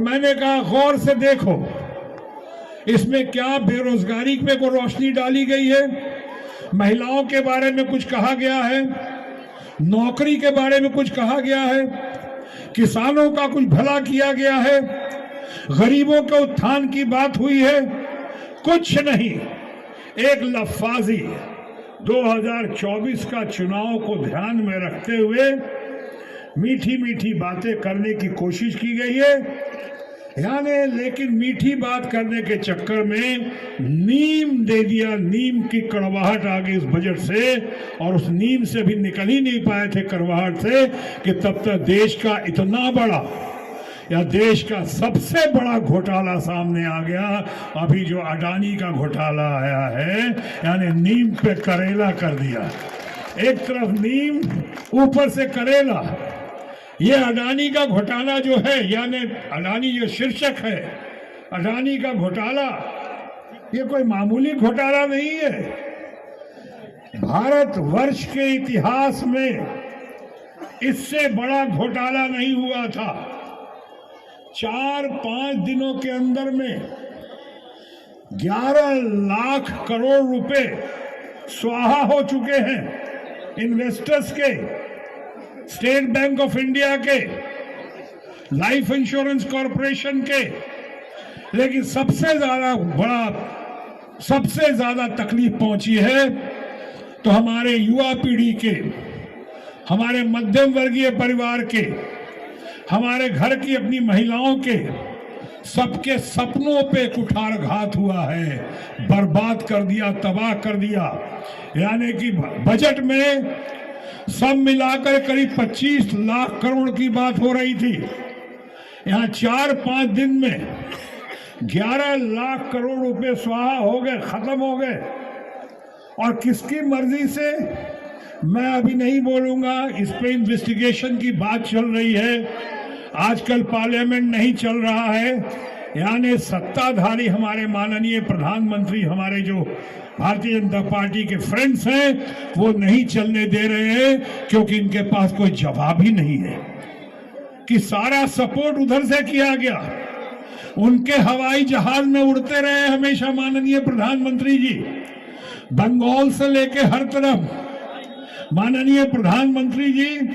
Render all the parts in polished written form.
मैंने कहा गौर से देखो, इसमें क्या बेरोजगारी पे को रोशनी डाली गई है, महिलाओं के बारे में कुछ कहा गया है, नौकरी के बारे में कुछ कहा गया है, किसानों का कुछ भला किया गया है, गरीबों के उत्थान की बात हुई है? कुछ नहीं। एक लफ्फाजी 2024 का चुनाव को ध्यान में रखते हुए मीठी मीठी बातें करने की कोशिश की गई है, यानी लेकिन मीठी बात करने के चक्कर में नीम दे दिया। नीम की कड़वाहट आ गई इस बजट से, और उस नीम से भी निकल ही नहीं पाए थे कड़वाहट से कि तब तक देश का इतना बड़ा या देश का सबसे बड़ा घोटाला सामने आ गया। अभी जो अडानी का घोटाला आया है, यानी नीम पे करेला कर दिया। एक तरफ नीम, ऊपर से करेला। ये अडानी का घोटाला जो है, यानी अडानी जो शीर्षक है, अडानी का घोटाला, ये कोई मामूली घोटाला नहीं है। भारतवर्ष के इतिहास में इससे बड़ा घोटाला नहीं हुआ था। 4-5 दिनों के अंदर में 11 लाख करोड़ रुपए स्वाहा हो चुके हैं इन्वेस्टर्स के, स्टेट बैंक ऑफ इंडिया के, लाइफ इंश्योरेंस कॉरपोरेशन के। लेकिन सबसे ज्यादा तकलीफ पहुंची है तो हमारे युवा पीढ़ी के, हमारे मध्यम वर्गीय परिवार के, हमारे घर की अपनी महिलाओं के, सबके सपनों पे कुठारघात हुआ है, बर्बाद कर दिया, तबाह कर दिया। यानी कि बजट में सब मिलाकर करीब 25 लाख करोड़ की बात हो रही थी, यहाँ 4-5 दिन में 11 लाख करोड़ रुपए स्वाहा हो गए, खत्म हो गए। और किसकी मर्जी से, मैं अभी नहीं बोलूंगा, इस पे इन्वेस्टिगेशन की बात चल रही है। आजकल पार्लियामेंट नहीं चल रहा है, यानी सत्ताधारी हमारे माननीय प्रधानमंत्री, हमारे जो भारतीय जनता पार्टी के फ्रेंड्स हैं, वो नहीं चलने दे रहे हैं, क्योंकि इनके पास कोई जवाब ही नहीं है कि सारा सपोर्ट उधर से किया गया। उनके हवाई जहाज में उड़ते रहे हमेशा माननीय प्रधानमंत्री जी, बंगाल से लेके हर तरफ माननीय प्रधानमंत्री जी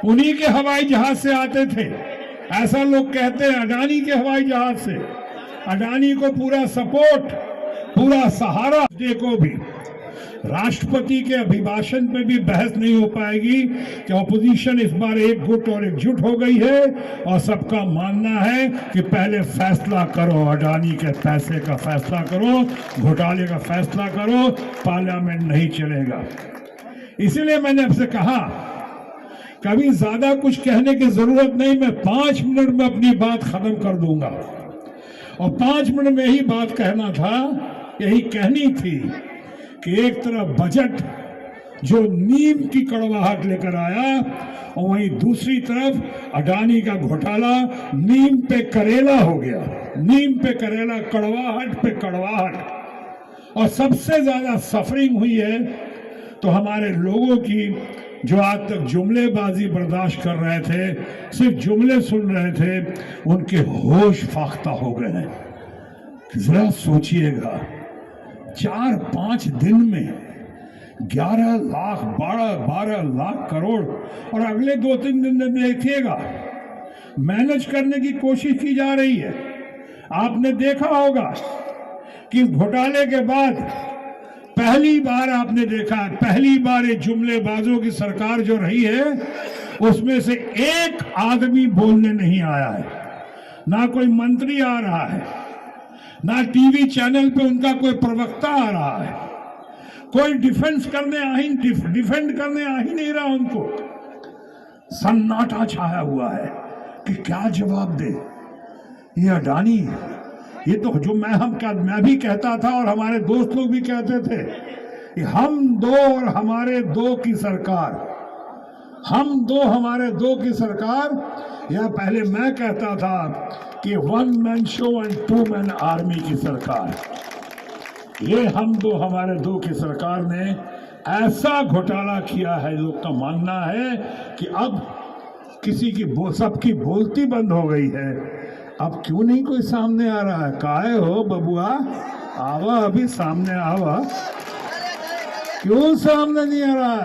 उन्हीं के हवाई जहाज से आते थे। ऐसा लोग कहते हैं अडानी के हवाई जहाज से। अडानी को पूरा सपोर्ट, पूरा सहारा। देखो भी राष्ट्रपति के अभिभाषण पे भी बहस नहीं हो पाएगी कि ऑपोजिशन इस बार एक गुट और एकजुट हो गई है और सबका मानना है कि पहले फैसला करो, अडानी के पैसे का फैसला करो, घोटाले का फैसला करो, पार्लियामेंट नहीं चलेगा। इसीलिए मैंने आपसे कहा कभी ज्यादा कुछ कहने की जरूरत नहीं, मैं 5 मिनट में अपनी बात खत्म कर दूंगा। और 5 मिनट में ही बात कहना था, यही कहनी थी कि एक तरफ बजट जो नीम की कड़वाहट लेकर आया, और वहीं दूसरी तरफ अडानी का घोटाला नीम पे करेला हो गया। नीम पे करेला, कड़वाहट पे कड़वाहट। और सबसे ज्यादा सफरिंग हुई है तो हमारे लोगों की, जो आज तक जुमलेबाजी बर्दाश्त कर रहे थे, सिर्फ जुमले सुन रहे थे, उनके होश फाख्ता हो गए हैं। जरा सोचिएगा, 4-5 दिन में 11 लाख, 12 लाख करोड़, और अगले 2-3 दिन में देखिएगा मैनेज करने की कोशिश की जा रही है। आपने देखा होगा कि घोटाले के बाद पहली बार आपने देखा, पहली बार ये जुमलेबाजों की सरकार जो रही है, उसमें से एक आदमी बोलने नहीं आया है। ना कोई मंत्री आ रहा है, ना टीवी चैनल पे उनका कोई प्रवक्ता आ रहा है, कोई डिफेंड करने आ ही नहीं रहा। उनको सन्नाटा छाया हुआ है कि क्या जवाब दे। ये अडानी, ये तो जो मैं भी कहता था और हमारे दोस्त लोग भी कहते थे कि हम दो और हमारे दो की सरकार, हम दो हमारे दो की सरकार, या पहले मैं कहता था कि 1 man show and 2 man army की सरकार। ये हम दो हमारे दो की सरकार ने ऐसा घोटाला किया है, लोग का मानना है कि अब किसी की सबकी बोलती बंद हो गई है। अब क्यों नहीं कोई सामने आ रहा है? काहे हो बबुआ? आवा, अभी सामने आवा। क्यों सामने नहीं आ रहा है?